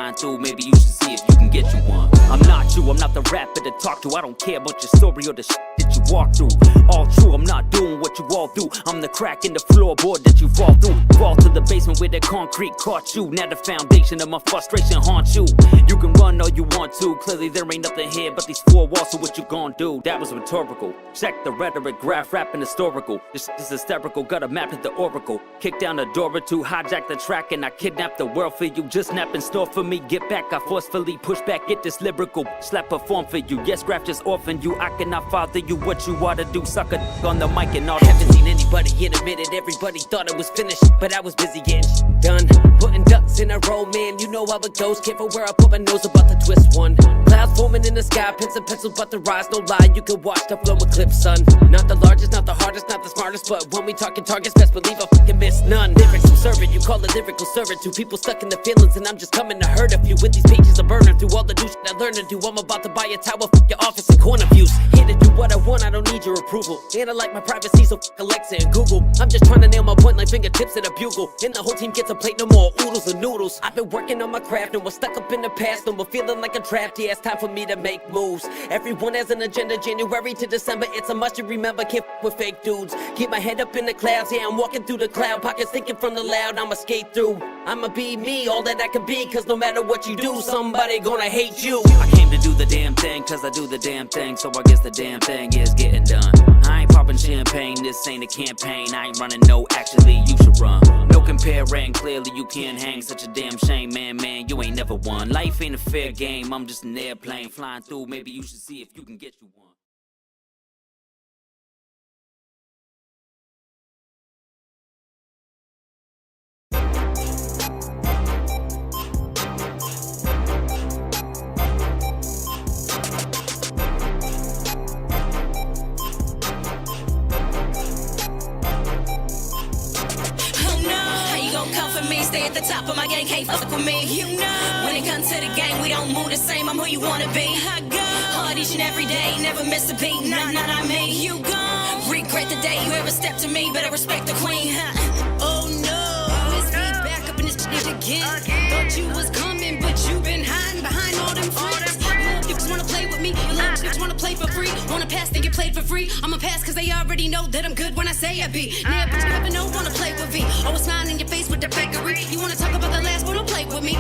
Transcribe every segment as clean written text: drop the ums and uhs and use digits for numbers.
flying through, maybe you should see if you can get you one. I'm not you, I'm not the rapper to talk to. I don't care about your story or the shit that you walk through. All true, I'm not doing what you all do. I'm the crack in the floorboard that you fall through. Fall to the basement where the concrete caught you. Now the foundation of my frustration haunts you. You can run all you want to. Clearly there ain't nothing here but these four walls, so what you gonna do? That was rhetorical. Check the rhetoric, graph, rapping historical. This is hysterical, got a map to the oracle. Kick down a door or two, hijack the track, and I kidnap the world for you. Just snap in store for me, get back, I forcefully push back, get this lyrical. Slap perform for you, yes, graph just orphan you. I cannot father you, what you ought to do, suck a on the mic and all. Haven't seen anybody in a minute, everybody thought it was finished, but I was busy getting done. Putting ducks in a row, man, you know how it goes. Careful where I put my nose, about to twist one. Clouds forming in the sky, pens and pencils about to rise, no lie, you can watch the flow eclipse, son. Not the largest, not the hardest, not the smartest, but when we talking targets, best believe I fucking miss none. Lyrics I'm serving, you call it lyrical servitude. People stuck in the feelings, and I'm just coming to hurt a few. With these pages I'm burning through all the new shit I learned to do. I'm about to buy a tower, fuck your office and corner views. Here to do what I want, I don't need your approval. And I like my privacy, so fuck Alexa and Google. I'm just trying to nail my point like fingertips at a bugle. And the whole team gets a plate, no more oodles and noodles. I've been working on my craft, no more stuck up in the past, no more feeling like a trapped. Yeah, it's time for me to make moves. Everyone has an agenda, January to December. It's a must you remember, can't f with fake dudes. Keep my head up in the clouds, yeah, I'm walking through the cloud. Pockets thinking from the loud, I'ma skate through. I'ma be me, all that I can be, cause no matter what you do, somebody gonna hate you. I came to do the damn thing, cause I do the damn thing, so I guess the damn thing is getting done. I ain't popping champagne, this ain't a campaign. I ain't running, no, actually you should run. No comparing, clearly you can't hang. Such a damn shame, man, you ain't never won. Life ain't a fair game, I'm just an airplane flying through. Maybe you should see if you can get you one. Stay at the top of my game, can't fuck with me. You know, when it comes to the game, we don't move the same. I'm who you wanna be. I go hard each and every day, never miss a beat. Nah, I made you go. Regret the day you ever stepped to me, better respect the queen. Oh no, it's me back up in this shit again. Thought you was coming, but you been hiding behind all them friends. You just wanna play with me, you little chicks wanna play for free. Wanna pass, they get played for free. I'ma pass cause they already know that I'm good when I say I be. Nah, but you never know, wanna play with me. Always smiling in your face with the fakery. You wanna talk about the last, but don't play with me.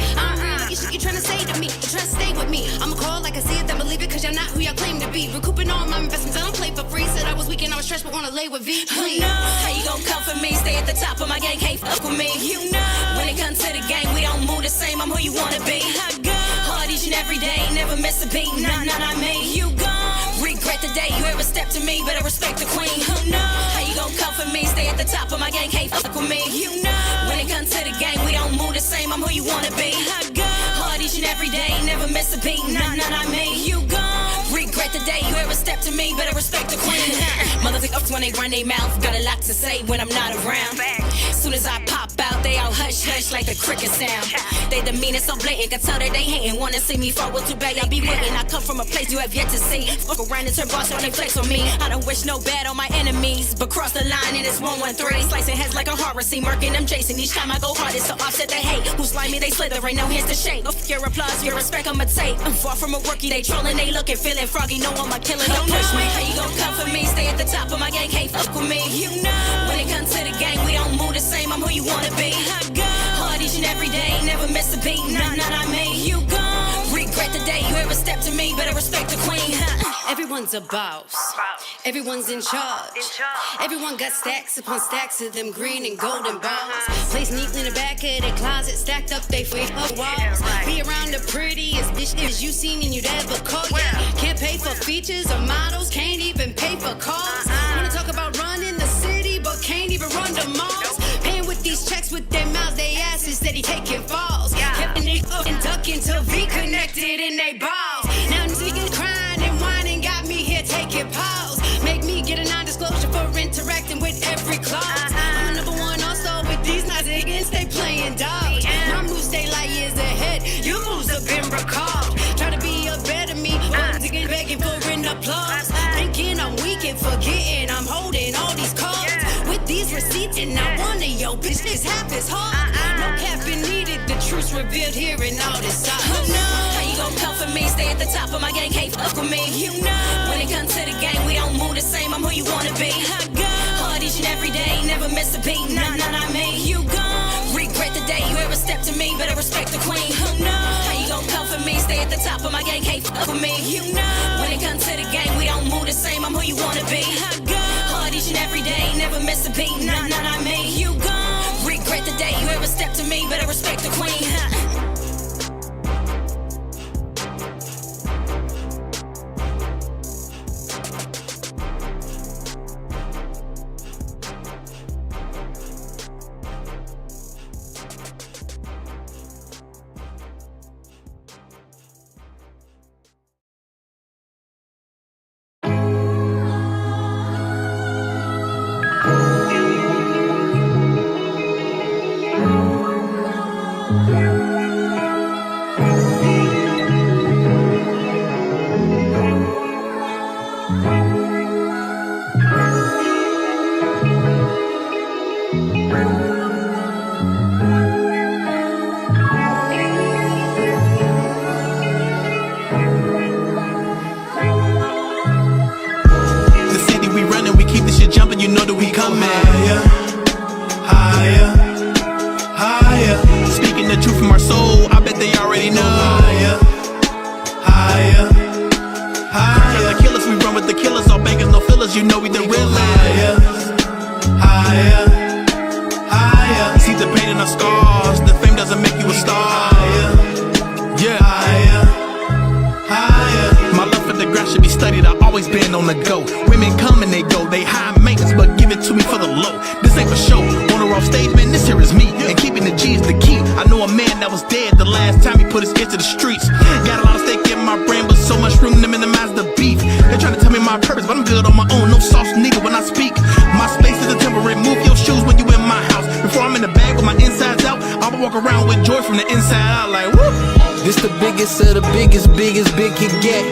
You shit you tryna say to me, you tryna stay with me. I'ma call like I see it, then believe it, cause you're not who y'all claim to be. Recouping all my investments, I don't play for free. Said I was weak and I was stressed, but wanna lay with V. Please. No, how you gon' come for me? Stay at the top of my game, can't fuck with me. You know, when it comes to the game, we don't move the same. I'm who you wanna be. I go hard each and every day, never miss a beat. Nah, I made you go. Regret the day you ever stepped to me, better respect the queen. Oh no, how you gon' come for me? Stay at the top of my game, can't fuck with me. You know, when it comes to the game, we don't move the same. I'm who you wanna be. I go hard each and every day, never miss a beat. Nah, I made you go. Regret the day you ever stepped to me, better respect the queen. Motherfuckers when they run their mouth, got a lot to say when I'm not around. Soon as I pop out, they all hush hush like the cricket sound. They demean it so blatant, can tell that they hating. Wanna see me fall with too bad, I be waiting. I come from a place you have yet to see. Fuck around and turn boss on they flex on me. I don't wish no bad on my enemies, but cross the line and it's 113. Slicing heads like a horror scene, murking them Jason. Each time I go hard, it's to offset the hate. Who slime me, they slither, ain't no hands to shake. Your applause, your respect, I'ma take. I'm far from a rookie, they trolling, they looking, feeling froggy. No, I'm a killer, don't push me. How you gon' come for me? Stay at the top of my game, can't fuck with me. You know, when it comes to the game, we don't move the same. I'm who you wanna be. I go hard each and every day, never miss a beat. Nah, I made you go. Regret the day you ever stepped to me, better respect the queen. Everyone's a boss. Everyone's in charge. Everyone got stacks upon stacks of them green and golden balls. Placed neatly in the back of their closet, stacked up they free walls. Be around the prettiest bitches you seen and you'd ever call. Yeah, can't pay for features or models, can't even pay for cars. Wanna talk about running the city, but can't even run the malls. Paying with these checks with their mouths, they asses steady taking falls. Kept in they and ducking till V connected in they balls. Now niggas crying and whining, got me here taking pause. Make me get a non-disclosure for interacting with every clause. I'm the number one also with these nice niggas, they playing dodge. My moves stay like years ahead, your moves have been recalled. Try to be a better me, I'm digging, begging for an applause. Thinking I'm weak and forgetting I'm holding all these cards. With these receipts and not one of your bitches half as hard. No capping needed, the truth's revealed here in all this sauce. Oh no, how you gon' come for me? Stay at the top of my game, can't fuck with me. You know, when it comes to the game, we don't move the same. I'm who you wanna be. I go hard each and every day, never miss a beat. Nah, not me. You gon' regret the day you ever stepped to me, better respect the queen. Oh no, how you gon' come for me? Stay at the top of my game, can't fuck with me. You know, when it comes to the game, we don't move the same. I'm who you wanna be. I go hard each and every day, never miss a beat. Nah, not me. You gon' regret the day you ever stepped to me, better respect the queen. You know that we coming higher, higher. Speaking the truth from our soul, I bet they already know. Higher, higher. The killers, we run with the killers. All bangers, no fillers. You know we the realest. Higher, higher. See the pain in our scars. The fame doesn't make you a star. Yeah, higher, higher. My love for the grass should be studied. I always been on the go. Women come and they go. They high maintenance, but give it to me for the low. This ain't for show. On the off stage, man, this here is me. And keeping the G is the key. I know a man that was dead the last time he put his ear to the streets. Got a lot of stake in my brain, but so much room to minimize the beef. They're trying to tell me my purpose, but I'm good on my own. No sauce needed when I speak. My space is a temporary. Move your shoes when you in my house. Before I'm in the bag with my insides out, I'ma walk around with joy from the inside out like whoop. This the biggest of the biggest, big could get.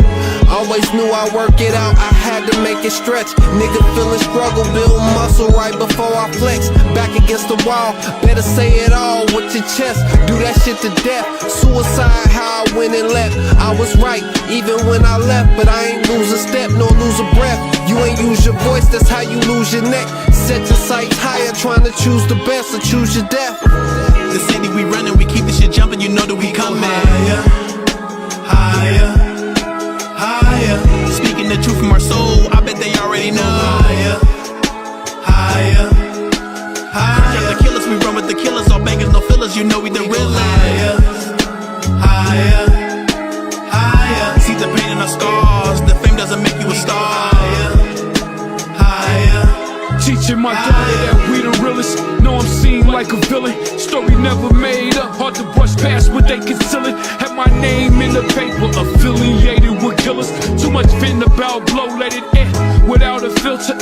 Always knew I work it out, I had to make it stretch. Nigga feeling struggle, build muscle right before I flex. Back against the wall, better say it all with your chest. Do that shit to death, suicide how I went and left. I was right, even when I left, but I ain't lose a step nor lose a breath. You ain't use your voice, that's how you lose your neck. Set your sights higher, trying to choose the best or choose your death. The city we running, we keep the shit jumping, you know that we coming higher, higher, higher. Speaking the truth from our soul, I bet they already know. Higher, higher, higher. The killers, we run with the killers, all bangers, no fillers, you know we the realest. Higher, higher. See the pain in our scars, the fame doesn't make you a star. Higher, teaching my daughter that we the realest. Know I'm seen like a villain. Story never made up, hard to brush past what they conceal it. Have my name in the paper, affiliated with killers. Too much fitting about blow, let it air without a filter.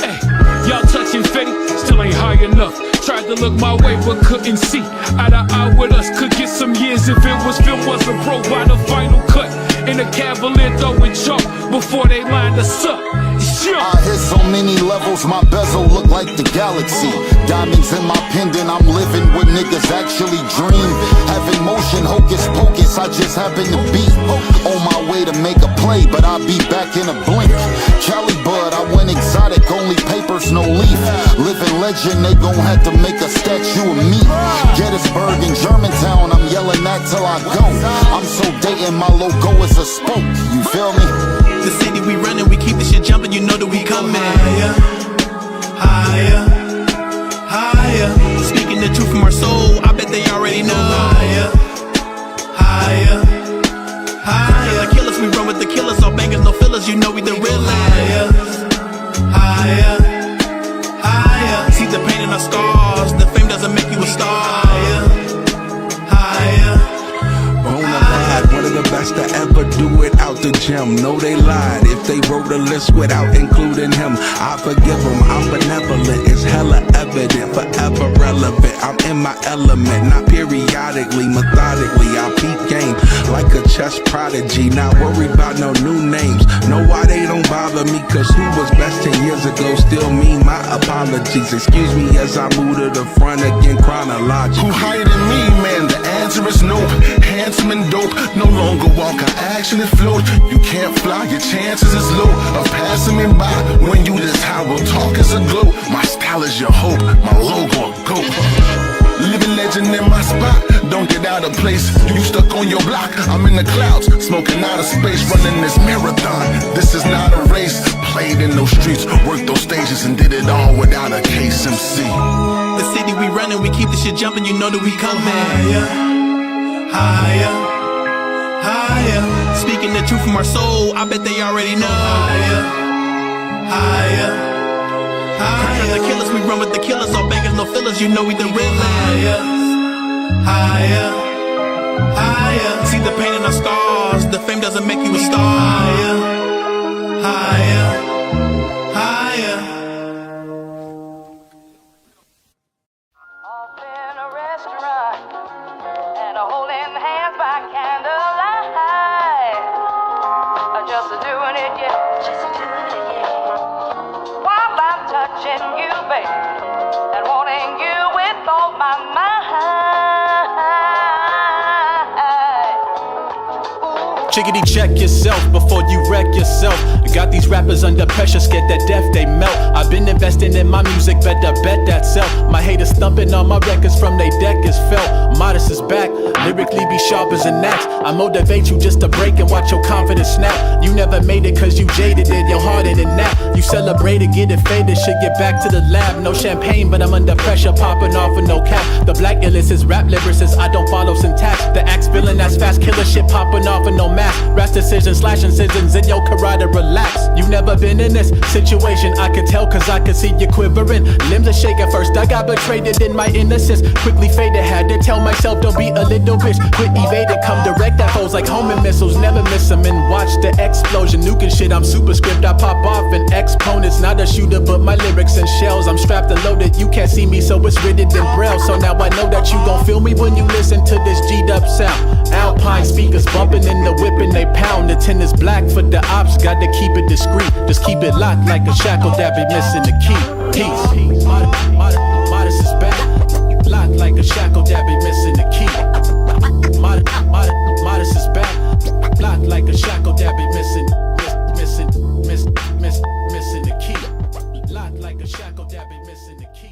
Y'all touching Fetty, still ain't high enough. Tried to look my way but couldn't see. Eye to eye with us, could get some years if it was film was a pro by the final cut. In a Cavalier throwing chalk before they lined us up. I hit so many levels, my bezel look like the galaxy. Diamonds in my pendant, I'm living what niggas actually dream. Having motion, hocus pocus, I just happen to be on my way to make a play, but I'll be back in a blink. Cali Bud, I went exotic, only papers, no leaf. Living legend, they gon' have to make a statue of me. Gettysburg and Germantown, I'm yelling that till I go. I'm so dating, my logo is a spoke, you feel me? The city we running, we keep the shit jumping, you know that we coming higher, higher, higher. Speaking the truth from our soul, I bet they already know. Higher, higher, higher. The killers, we run with the killers, all bangers, no fillers, you know we the realest. Higher, higher. See the pain in our scars, the fame doesn't make you a star. Higher, higher. One of the best to ever do it out the gym. No, they lied if they wrote a list without including him. I forgive them, I'm benevolent. It's hella evident, forever relevant. I'm in my element, not periodically, methodically. I peep game like a chess prodigy. Not worried about no new names. Know why they don't bother me, cause who was best 10 years ago still mean my apologies. Excuse me as I move to the front again chronologically. Who higher than me, man? The answer is no. Handsome and dope, no longer walk, I action and float. You can't fly, your chances is low of passing me by. When you this high, we'll talk as a glow. My style is your hope, my logo, go. Living legend in my spot, don't get out of place. You stuck on your block, I'm in the clouds, smoking out of space, running this marathon. This is not a race, played in those streets, worked those stages and did it all without a case MC. The city we running, we keep the shit jumping, you know that we come higher, higher, higher. Speaking the truth from our soul, I bet they already know. Higher, higher, higher. The killers, we run with the killers, all beggars, no fillers, you know we the real higher, higher, higher. See the pain in our scars, the fame doesn't make you a star. Higher, higher, higher. Up in a restaurant and holding hands by candlelight, just doing it, yeah, just doing it, yeah. While I'm touching you, baby, and wanting you with all my mind. Chickadee, check yourself before you wreck yourself. Got these rappers under pressure, scared that death they melt. I've been investing in my music, better bet that self. My haters thumping on my records from they deck is felt. Modest is back, lyrically be sharp as an axe. I motivate you just to break and watch your confidence snap. You never made it cause you jaded it, your heart in a nap. You celebrated, get it faded, should get back to the lab. No champagne, but I'm under pressure, popping off with no cap. The black illest is rap lyricist, I don't follow syntax. The axe villain that's fast, killer shit popping off with no mask. Rash decisions, slash incisions in your karate, relax. You never been in this situation, I could tell cause I could see you quivering. Limbs are shaking first, I got betrayed in my innocence. Quickly faded, had to tell myself don't be a little bitch. Quit evaded, come direct at foes like homing missiles. Never miss them and watch the explosion. Nuking shit, I'm superscript, I pop off in exponents. Not a shooter but my lyrics and shells. I'm strapped and loaded, you can't see me so it's written in braille. So now I know that you gon' feel me when you listen to this G'd up sound. Alpine speakers bumping in the whip and they pound. The tin is black for the ops, got to keep it discreet. Just keep it locked like a shackle that be missing the key. Peace. Modest is back. Locked like a shackle that be missing the key. Modest is back. Locked like a shackle that be missing the key. Locked like a shackle that be missing the key.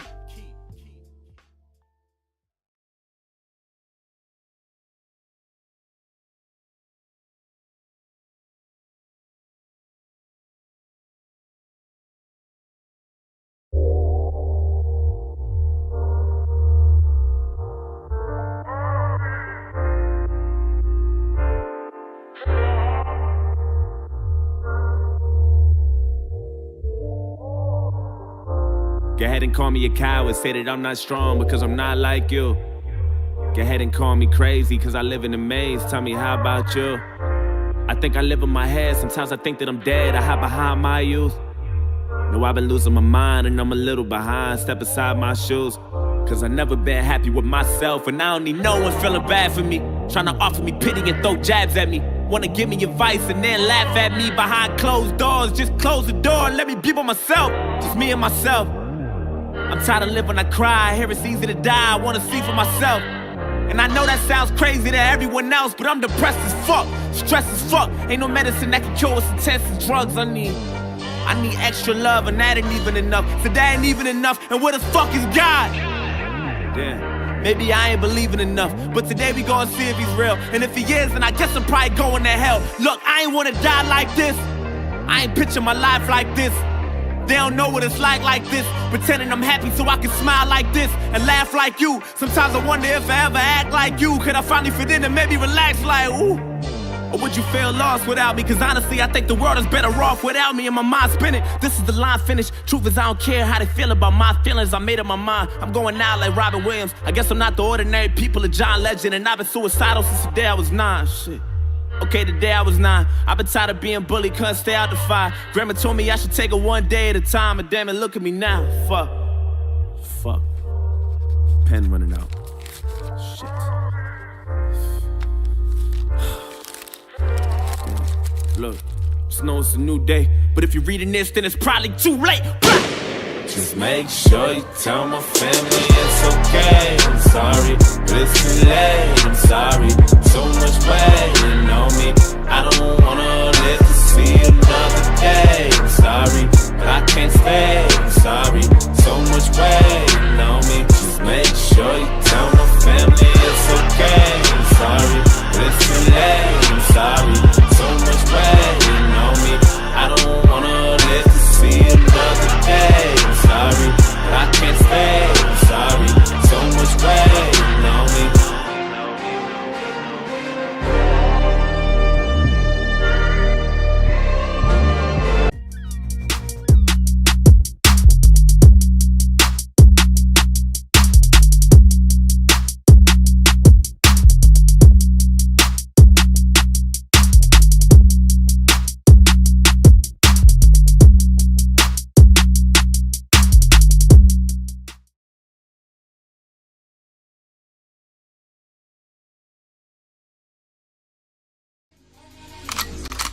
Go ahead and call me a coward, say that I'm not strong because I'm not like you. Go ahead and call me crazy cause I live in a maze, tell me how about you? I think I live in my head, sometimes I think that I'm dead, I hide behind my youth. No, I've been losing my mind and I'm a little behind, step aside my shoes. Cause I never been happy with myself and I don't need no one feeling bad for me. Tryna offer me pity and throw jabs at me. Wanna give me advice and then laugh at me behind closed doors. Just close the door and let me be by myself, just me and myself. I'm tired of living, I cry, I hear it's easy to die, I wanna see for myself. And I know that sounds crazy to everyone else, but I'm depressed as fuck, stressed as fuck. Ain't no medicine that can cure what's intense as drugs I need extra love and that ain't even enough. So that ain't even enough, and where the fuck is God? Damn, maybe I ain't believing enough, but today we gonna see if he's real. And if he is, then I guess I'm probably going to hell. Look, I ain't wanna die like this, I ain't picture my life like this. They don't know what it's like this. Pretending I'm happy so I can smile like this and laugh like you. Sometimes I wonder if I ever act like you. Could I finally fit in and maybe relax like, ooh? Or would you feel lost without me? Cause honestly, I think the world is better off without me and my mind spinning. This is the line finish. Truth is I don't care how they feel about my feelings. I made up my mind. I'm going out like Robin Williams. I guess I'm not the ordinary people of John Legend. And I've been suicidal since the day I was 9. Shit. Okay, today I was 9. I've been tired of being bullied, couldn't stay out the fire. Grandma told me I should take it one day at a time, and damn it, look at me now. Fuck. Pen running out. Shit. Look, just know it's a new day, but if you're reading this, then it's probably too late. Just make sure you tell my family it's okay. I'm sorry, but it's too late. I'm sorry, so much waiting on me. I don't wanna live to see another day. I'm sorry, but I can't stay. I'm sorry, so much waiting on me. Just make sure you tell my family it's okay. I'm sorry, but it's too late. I'm sorry, so much waiting on me. I don't wanna live to see another day. I'm sorry, but I can't stay. I'm sorry, so much waiting on me.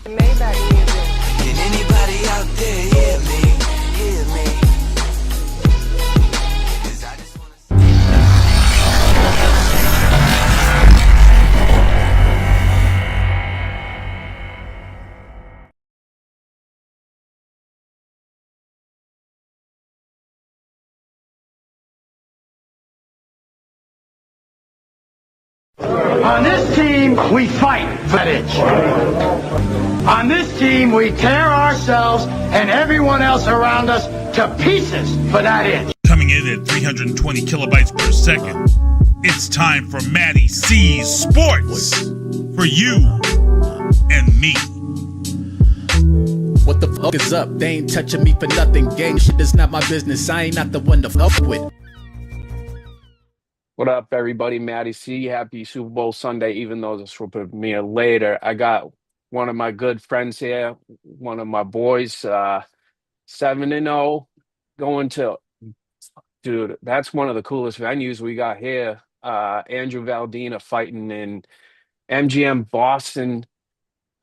Can anybody out there hear me? Hear me? 'Cause I just On this team, we fight for that itch. On this team, we tear ourselves and everyone else around us to pieces for that itch. Coming in at 320 kilobytes per second, it's time for MattieC's Sports for you and me. What the fuck is up? They ain't touching me for nothing. Gang shit is not my business. I ain't not the one to fuck with. What up, everybody? MattieC. Happy Super Bowl Sunday, even though this will premiere later. I got one of my good friends here, one of my boys, 7-0, going to, dude, that's one of the coolest venues we got here. Andrew Valdina fighting in MGM Boston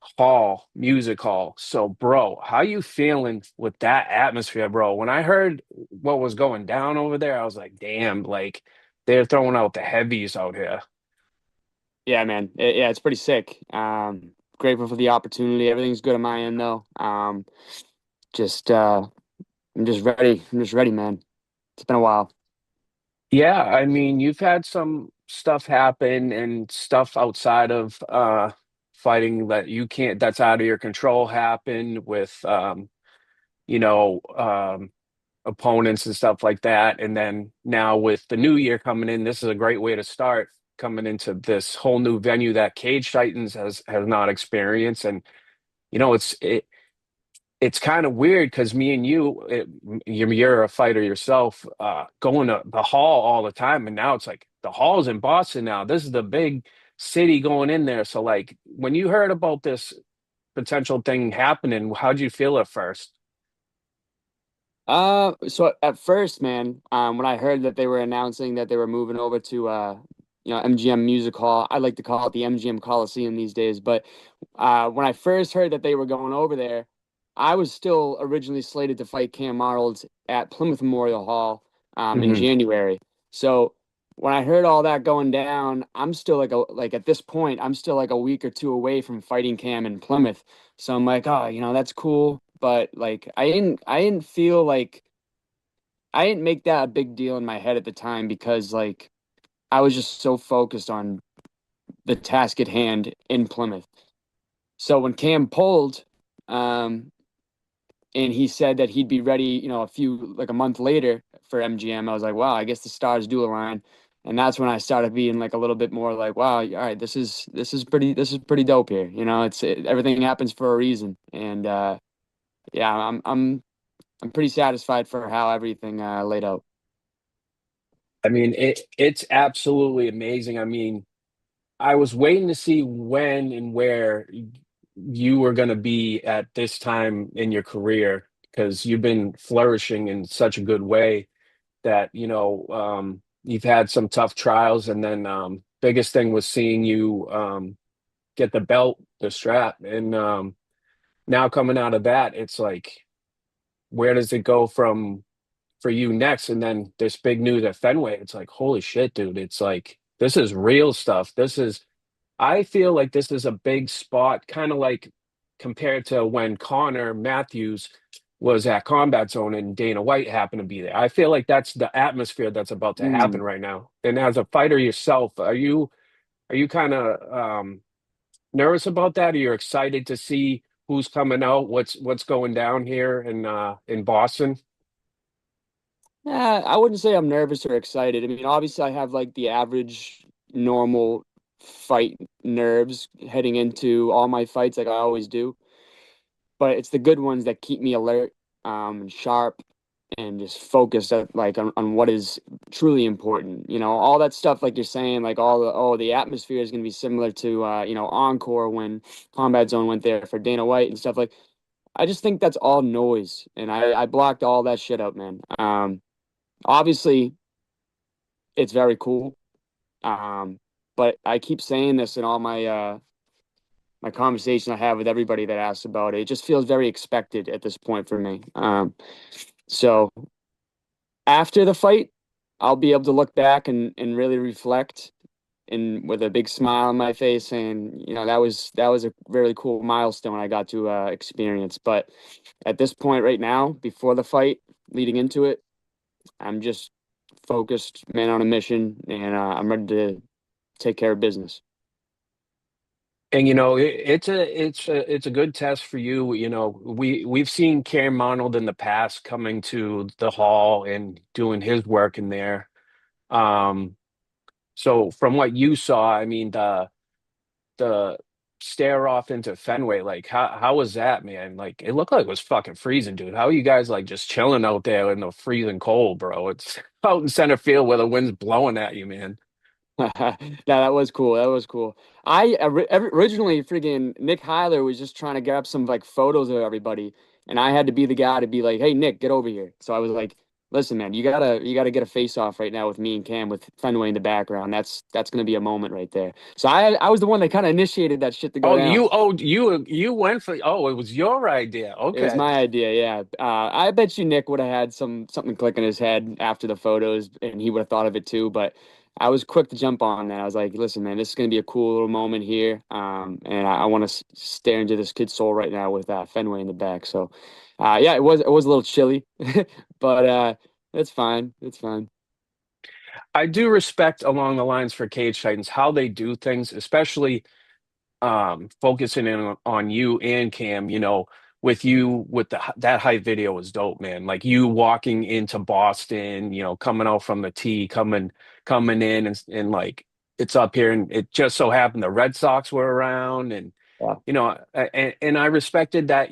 Hall, Music Hall. So, bro, how you feeling with that atmosphere, bro? When I heard what was going down over there, I was like, damn, like, they're throwing out the heavies out here. Yeah, man. Yeah, it's pretty sick. Grateful for the opportunity. Everything's good on my end, though. I'm just ready. I'm just ready, man. It's been a while. Yeah, I mean, you've had some stuff happen and stuff outside of fighting that you can't, that's out of your control happen with you know, opponents and stuff like that. And then now with the new year coming in, this is a great way to start coming into this whole new venue that Cage Titans has not experienced. And you know, it's kind of weird because me and you're a fighter yourself, going to the hall all the time, and now it's like the hall's in Boston now. This is the big city going in there. So like when you heard about this potential thing happening, how'd you feel at first? So at first, man, when I heard that they were announcing that they were moving over to MGM Music Hall, I like to call it the MGM Coliseum these days, but when I first heard that they were going over there, I was still originally slated to fight Kam Arnold at Plymouth Memorial Hall in January. So when I heard all that going down, I'm still like at this point, I'm still like a week or two away from fighting Kam in Plymouth. So I'm like, oh, that's cool. But like I didn't feel like I didn't make that a big deal in my head at the time because like I was just so focused on the task at hand in Plymouth. So when Kam pulled, and he said that he'd be ready, a month later for MGM, I was like, wow, I guess the stars do align. And that's when I started being like a little bit more like, wow, all right, this is pretty dope here. Everything happens for a reason. And yeah, I'm pretty satisfied for how everything laid out. I mean, it's absolutely amazing. I mean, I was waiting to see when and where you were going to be at this time in your career because you've been flourishing in such a good way that, you've had some tough trials. And then biggest thing was seeing you get the belt, the strap. And now coming out of that, it's like, where does it go from for you next? And then this big news at Fenway, it's like, holy shit, dude. It's like, this is real stuff. I feel like this is a big spot, kind of like compared to when Connor Matthews was at Combat Zone and Dana White happened to be there. I feel like that's the atmosphere that's about to happen Mm. right now. And as a fighter yourself, are you kind of nervous about that? Are you excited to see who's coming out? What's going down here in Boston? Yeah, I wouldn't say I'm nervous or excited. I mean, obviously, I have like the average, normal fight nerves heading into all my fights, like I always do. But it's the good ones that keep me alert, and sharp, and just focused on what is truly important. All that stuff, like you're saying, like the atmosphere is going to be similar to Encore when Combat Zone went there for Dana White and stuff like. I just think that's all noise, and I blocked all that shit out, man. Obviously, it's very cool. But I keep saying this in all my conversation I have with everybody that asks about it. It just feels very expected at this point for me. So after the fight, I'll be able to look back and really reflect and with a big smile on my face, and that was a really cool milestone I got to experience. But at this point right now, before the fight, leading into it, I'm just focused, man on a mission, and I'm ready to take care of business. And it's a good test for you. We've seen Kam Arnold in the past coming to the hall and doing his work in there. Um, so from what you saw, I mean the stare off into Fenway, like how was that, man? Like it looked like it was fucking freezing, dude. How are you guys like just chilling out there in the freezing cold, bro? It's out in center field where the wind's blowing at you, man. No, that was cool. That was cool. Originally, friggin' Nick Heiler was just trying to grab some like photos of everybody, and I had to be the guy to be like, "Hey, Nick, get over here." So I was like, "Listen, man, you gotta get a face off right now with me and Cam with Fenway in the background. That's gonna be a moment right there." So I was the one that kind of initiated that shit to go down. You went for it was your idea. It was Okay. my idea, yeah. I bet you Nick would have had something click in his head after the photos, and he would have thought of it too. But I was quick to jump on that. I was like, "Listen, man, this is going to be a cool little moment here, and I want to stare into this kid's soul right now with Fenway in the back." So, yeah, it was a little chilly, but it's fine. It's fine. I do respect along the lines for Cage Titans how they do things, especially focusing in on you and Cam, with you with that hype video was dope, man. Like you walking into Boston, coming out from the T, coming in and like it's up here and it just so happened the Red Sox were around and Yeah. and I respected that,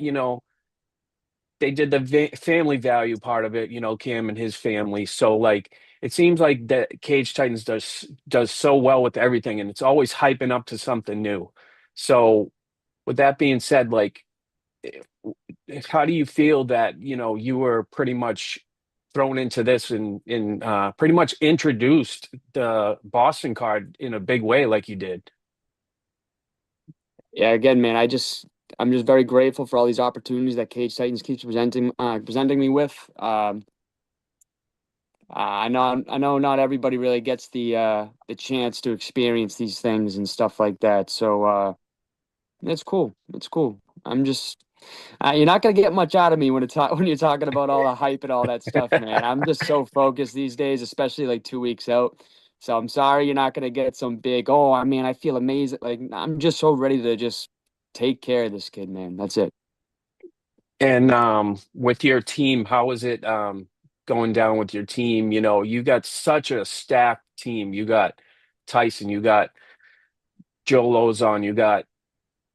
they did the family value part of it, Cam and his family. So like it seems like that Cage Titans does so well with everything and it's always hyping up to something new. So with that being said, like how do you feel that, you were pretty much thrown into this and pretty much introduced the Boston card in a big way like you did? Yeah, again, man, I'm just very grateful for all these opportunities that Cage Titans keeps presenting me with. I know not everybody really gets the chance to experience these things and stuff like that. So it's cool. It's cool. I'm just you're not gonna get much out of me when you're talking about all the hype and all that stuff, man. I'm just so focused these days, especially like 2 weeks out. So I'm sorry you're not gonna get some big. Oh, I mean, I feel amazing. Like I'm just so ready to just take care of this kid, man. That's it. And with your team, how is it going down with your team? You got such a stacked team. You got Tyson, you got Joe Lozon, you got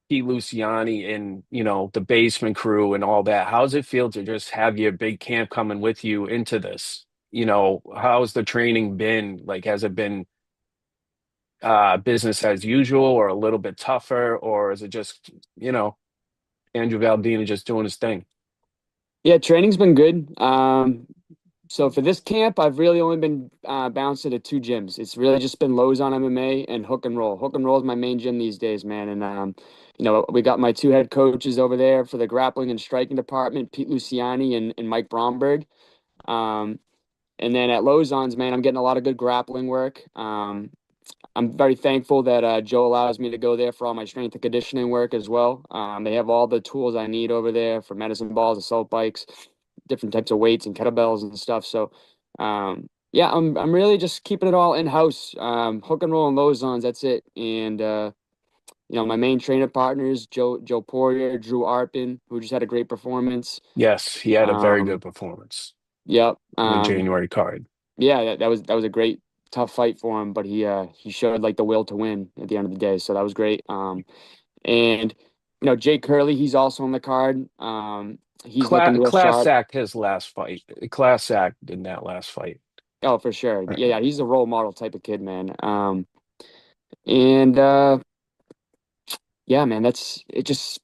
Pete Luciani and the basement crew and all that. How's it feel to just have your big camp coming with you into this? How's the training been? Like, has it been business as usual or a little bit tougher, or is it just, Andrew Valdina just doing his thing? Yeah, training's been good. So for this camp, I've really only been bouncing to two gyms. It's really just been Lowe's on MMA and Hook and Roll. Hook and Roll is my main gym these days, man. And we got my two head coaches over there for the grappling and striking department, Pete Luciani and Mike Bromberg. And then at Lozon's, man, I'm getting a lot of good grappling work. I'm very thankful that Joe allows me to go there for all my strength and conditioning work as well. They have all the tools I need over there for medicine balls, assault bikes, different types of weights and kettlebells and stuff. So, yeah, I'm really just keeping it all in house. Hook and Roll and Lozon's, that's it. And my main trainer partners, Joe Poirier, Drew Arpin, who just had a great performance. Yes, he had a very good performance. Yep. In the January card. Yeah, that was a great tough fight for him, but he showed like the will to win at the end of the day, so that was great. And Jake Curley, he's also on the card. He's looking real class sharp. act his last fight. Class act in that last fight. Oh, for sure. Yeah, he's a role model type of kid, man. And yeah, man, that's it. Just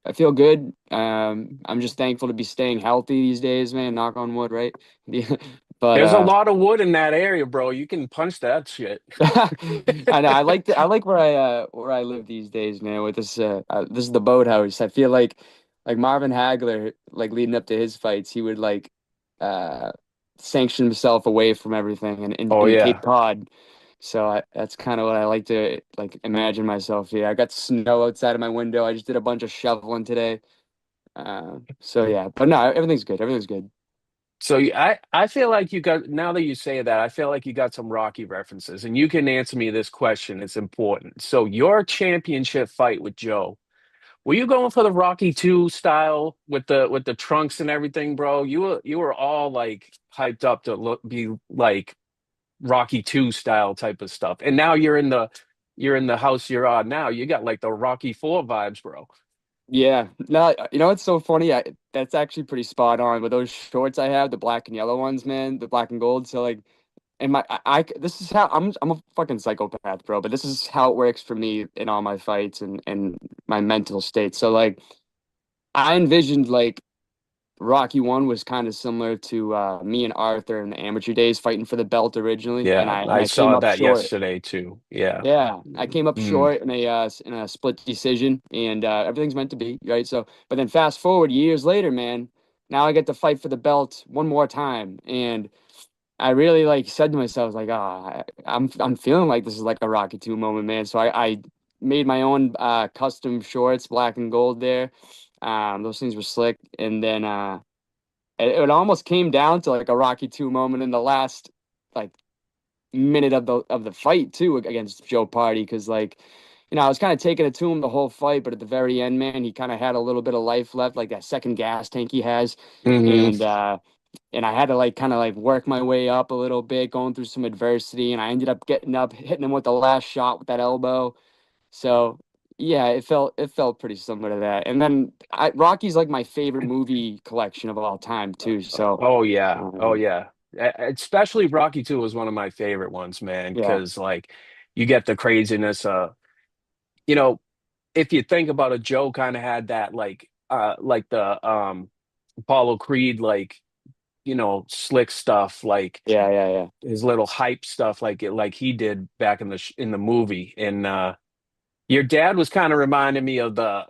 I feel good. I'm just thankful to be staying healthy these days, man. Knock on wood, right? But there's a lot of wood in that area, bro. You can punch that shit. I know. I like where I live these days, man. With this this is the boathouse. I feel like Marvin Hagler, like leading up to his fights, he would sanction himself away from everything in Cape Cod. So that's kind of what I like to imagine myself here. I got snow outside of my window. I just did a bunch of shoveling today. So yeah, but no, everything's good. Everything's good. So I feel like now that you say that, I feel like you got some Rocky references, and you can answer me this question. It's important. So your championship fight with Joe, were you going for the Rocky 2 style with the trunks and everything, bro? You were all like hyped up to be like Rocky 2 style type of stuff. And now you're in the house you're on now. You got like the Rocky 4 vibes, bro. Yeah, no, it's so funny. That's actually pretty spot on with those shorts I have, the black and yellow ones, man, the black and gold. So and this is how I'm a fucking psychopath, bro. But this is how it works for me in all my fights and my mental state. So I envisioned Rocky 1 was kind of similar to me and Arthur in the amateur days fighting for the belt originally. Yeah, and I I came saw up that short. yesterday too. Yeah. Yeah, I came up short in a split decision, and everything's meant to be, right? So, but then fast forward years later, man, now I get to fight for the belt one more time, and I really said to myself I'm feeling like this is like a Rocky 2 moment, man. So I made my own custom shorts, black and gold there. Those things were slick, and then it almost came down to like a Rocky 2 moment in the last minute of the fight too against Joe Party, because I was kind of taking it to him the whole fight, but at the very end, man, he kind of had a little bit of life left, like that second gas tank he has. And I had to kind of work my way up a little bit, going through some adversity, and I ended up getting up, hitting him with the last shot with that elbow. So yeah, it felt pretty similar to that. And then Rocky's like my favorite movie collection of all time too. So oh yeah. Especially Rocky 2 was one of my favorite ones, man, because you get the craziness. If you think about it, Joe kind of had that like the Apollo Creed slick stuff, yeah his little hype stuff like he did back in the movie. And your dad was kind of reminding me of the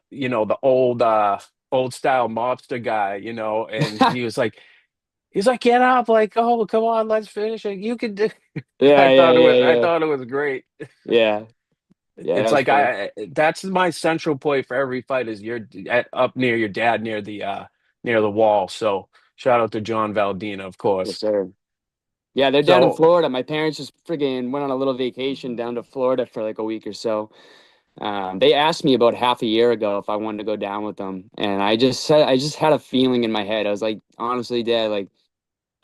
old style mobster guy, and he's like, get up, like, oh, come on, let's finish it. You can do. I thought it was great. Yeah. It's like that's my central point for every fight is you're up near your dad near the wall. So shout out to John Valdina, of course. Yes, sir. Yeah, they're down in Florida. My parents just friggin' went on a little vacation down to Florida for like a week or so. They asked me about half a year ago if I wanted to go down with them, and I just had a feeling in my head. I was like, honestly, Dad,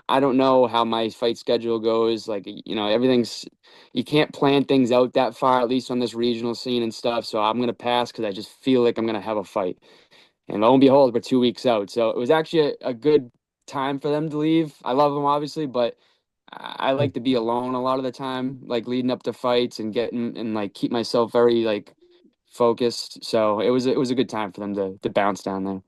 I don't know how my fight schedule goes. Everything's, you can't plan things out that far, at least on this regional scene and stuff. So I'm going to pass because I just feel like I'm going to have a fight. And lo and behold, we're 2 weeks out. So it was actually a good time for them to leave. I love them, obviously, but I like to be alone a lot of the time, like leading up to fights and getting and like keep myself very like focused. So it was a good time for them to bounce down there.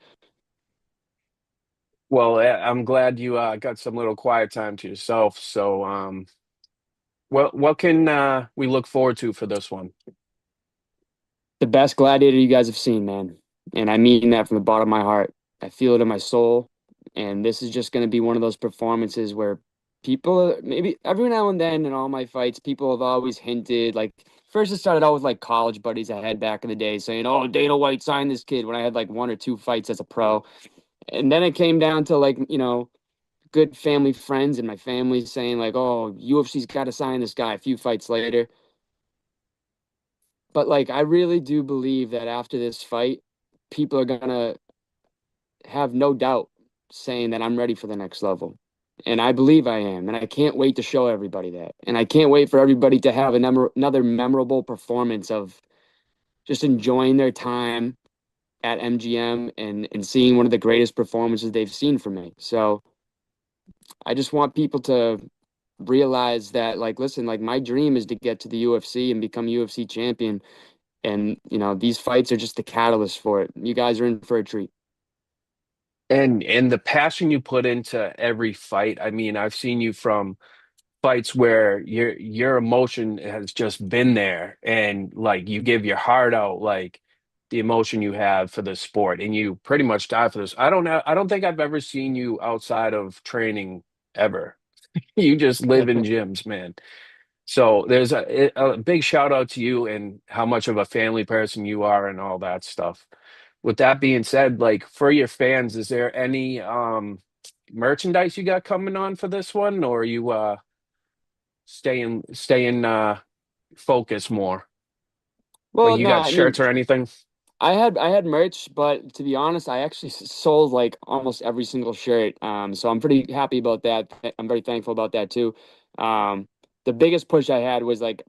Well, I'm glad you got some little quiet time to yourself. So, what can we look forward to for this one? The best gladiator you guys have seen, man. And I mean that from the bottom of my heart. I feel it in my soul. And this is just going to be one of those performances where people, maybe every now and then in all my fights, people have always hinted, like, first it started out with like college buddies I had back in the day saying, oh, Dana White signed this kid when I had like one or two fights as a pro. And then it came down to like, good family friends and my family saying, like, oh, UFC's got to sign this guy a few fights later. But like, I really do believe that after this fight, people are gonna have no doubt saying that I'm ready for the next level. And I believe I am. And I can't wait to show everybody that. And I can't wait for everybody to have another memorable performance of just enjoying their time at MGM and seeing one of the greatest performances they've seen from me. So I just want people to realize that, like, listen, like my dream is to get to the UFC and become UFC champion. And, these fights are just the catalyst for it. You guys are in for a treat. And the passion you put into every fight. I mean, I've seen you from fights where your emotion has just been there, and like you give your heart out, like the emotion you have for the sport, and you pretty much die for this. I don't know. I don't think I've ever seen you outside of training ever. You just live in gyms, man. So there's a big shout out to you and how much of a family person you are and all that stuff. With that being said, like for your fans, is there any merchandise you got coming on for this one, or are you staying focused more? Like Well, you no, got I mean, shirts or anything? I had merch, but to be honest, I actually sold like almost every single shirt. So I'm pretty happy about that. I'm very thankful about that too. Um, the biggest push I had was like,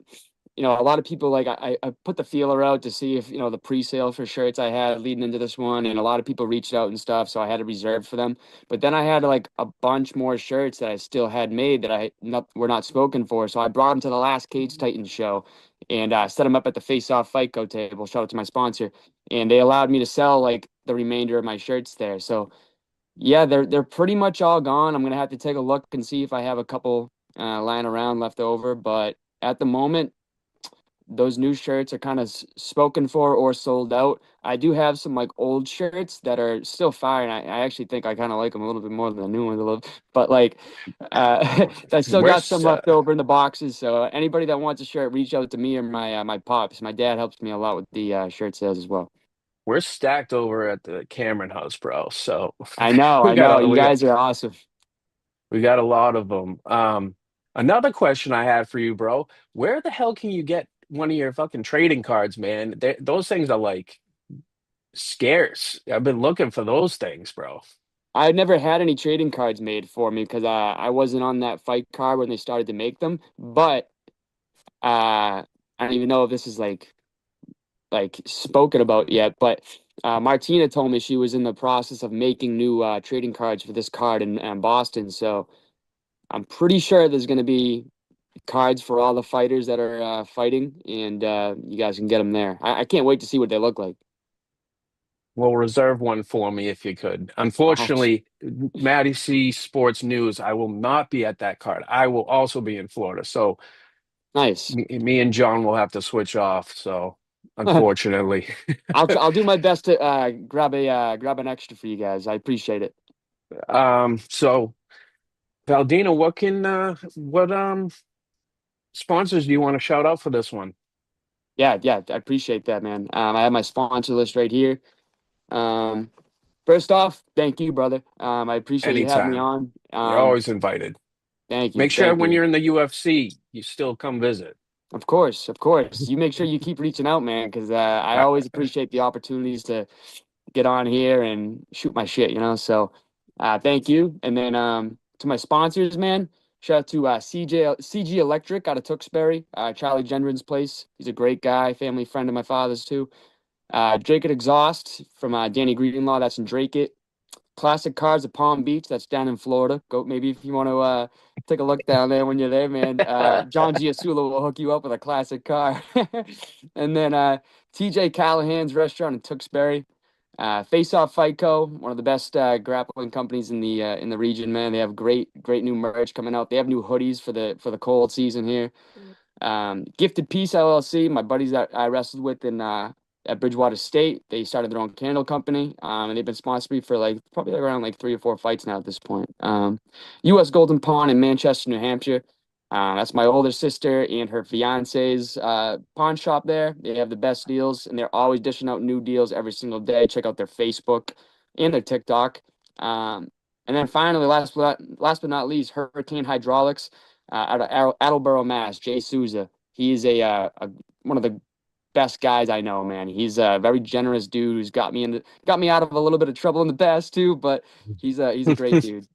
a lot of people like I put the feeler out to see if the pre-sale for shirts I had leading into this one, and a lot of people reached out and stuff, so I had a reserve for them. But then I had like a bunch more shirts that I still had made that were not spoken for, so I brought them to the last Cage Titans show and set them up at the Face Off Fight Co table. Shout out to my sponsor, and they allowed me to sell like the remainder of my shirts there. So yeah, they're pretty much all gone. I'm gonna have to take a look and see if I have a couple lying around left over, but at the moment those new shirts are kind of spoken for or sold out. I do have some like old shirts that are still fire, and I actually think I kind of like them a little bit more than the new ones a little. But like, I still got some Where's left over in the boxes. So anybody that wants a shirt, reach out to me or my pops. My dad helps me a lot with the shirt sales as well. we're stacked over at the Cameron House, bro. So I know, we I got know. a You we got guys are awesome. we got a lot of them. Another question I had for you, bro. Where the hell can you get one of your fucking trading cards, man? Those things are like scarce. I've been looking for those things, bro. I never had any trading cards made for me because I wasn't on that fight card when they started to make them. But I don't even know if this is like spoken about yet, but Martina told me she was in the process of making new trading cards for this card in Boston. So I'm pretty sure there's going to be cards for all the fighters that are fighting, and you guys can get them there. I can't wait to see what they look like. Well, reserve one for me if you could. Oh, Unfortunately, MattieC Sports News, I will not be at that card. I will also be in Florida. So nice. me and John will have to switch off. So unfortunately. I'll do my best to grab an extra for you guys. I appreciate it. So Valdina, what sponsors do you want to shout out for this one? Yeah, I appreciate that, man. I have my sponsor list right here. First off, thank you, brother. I appreciate you having me Anytime. on. You're always invited. Thank you, Make sure thank when you. you're in the UFC, you still come visit. Of course, of course. You make sure you keep reaching out, man, because I Uh, always appreciate the opportunities to get on here and shoot my shit. So thank you. And then to my sponsors, man, shout out to CG Electric out of Tewksbury, Charlie Gendron's place. He's a great guy, family friend of my father's too. Drake It Exhaust from Danny Greenlaw, that's in Drake It. Classic Cars of Palm Beach, that's down in Florida. Go maybe if you want to take a look down there when you're there, man. John Giasula will hook you up with a classic car. And then TJ Callahan's restaurant in Tewksbury. Face Off Fight Co., one of the best grappling companies in the region, man. They have great new merch coming out. They have new hoodies for the cold season here. Gifted Peace LLC, my buddies that I wrestled with in at Bridgewater State, they started their own candle company, and they've been sponsoring me for probably around 3 or 4 fights now at this point. U.S. Golden Pawn in Manchester, New Hampshire. That's my older sister and her fiance's pawn shop there. They have the best deals, and they're always dishing out new deals every single day. Check out their Facebook and their TikTok. And then finally, last but not least, Hurricane Hydraulics out of Attleboro, Mass. Jay Souza. He is one of the best guys I know, man. He's a very generous dude who's got me out of a little bit of trouble in the past too. But he's a great dude.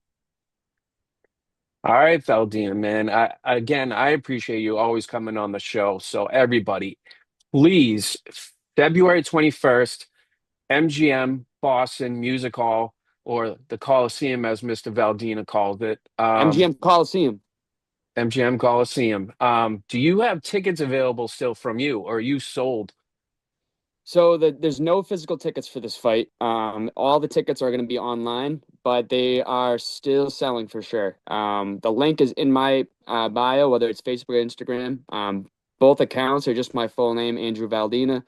All right, Valdina, man. I appreciate you always coming on the show. So everybody, please, February 21st, MGM Boston Music Hall, or the Coliseum, as Mr. Valdina called it. MGM Coliseum. MGM Coliseum. Do you have tickets available still from you, or are you sold? So there's no physical tickets for this fight. All the tickets are going to be online, but they are still selling for sure. The link is in my bio, whether it's Facebook or Instagram. Both accounts are just my full name, Andrew Valdina.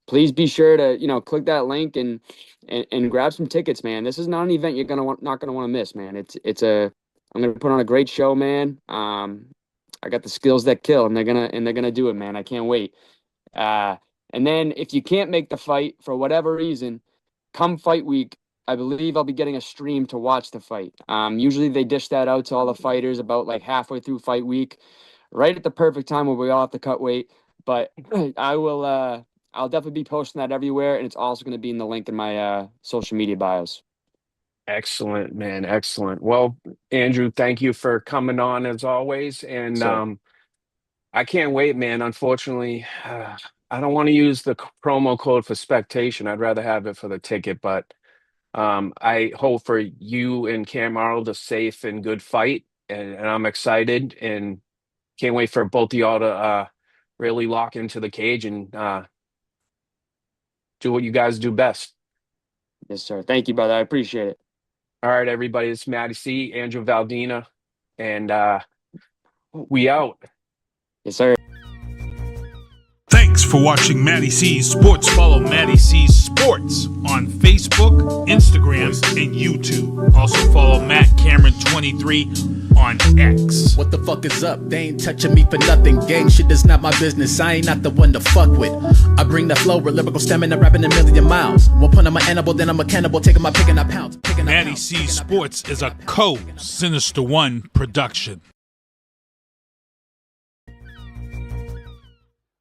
Please be sure to click that link and grab some tickets, man. This is not an event you're not gonna want to miss, man. I'm gonna put on a great show, man. I got the skills that kill, and they're gonna do it, man. I can't wait. And then if you can't make the fight for whatever reason, come fight week, I believe I'll be getting a stream to watch the fight. Usually they dish that out to all the fighters about halfway through fight week, right at the perfect time where we all have to cut weight. But I'll definitely be posting that everywhere, and it's also going to be in the link in my social media bios. Excellent, man. Excellent. Well, Andrew, thank you for coming on as always. And I can't wait, man. Unfortunately, I don't want to use the promo code for spectation. I'd rather have it for the ticket, but I hope for you and Kam Arnold a safe and good fight. And I'm excited and can't wait for both of y'all to really lock into the cage and do what you guys do best. Yes, sir. Thank you, brother. I appreciate it. All right, everybody. It's MattieC, Andrew Valdina, and we out. Yes, sir. Thanks for watching MattieC Sports. Follow MattieC Sports on Facebook, Instagram, and YouTube. Also follow Matt Cameron 23 on X. What the fuck is up? They ain't touching me for nothing. Gang shit is not my business. I ain't not the one to fuck with. I bring the flow with lyrical stamina, rapping a million miles. One point I'm an animal, then I'm a cannibal, taking my pick and I pound. MattieC Sports is a Sinista1 production.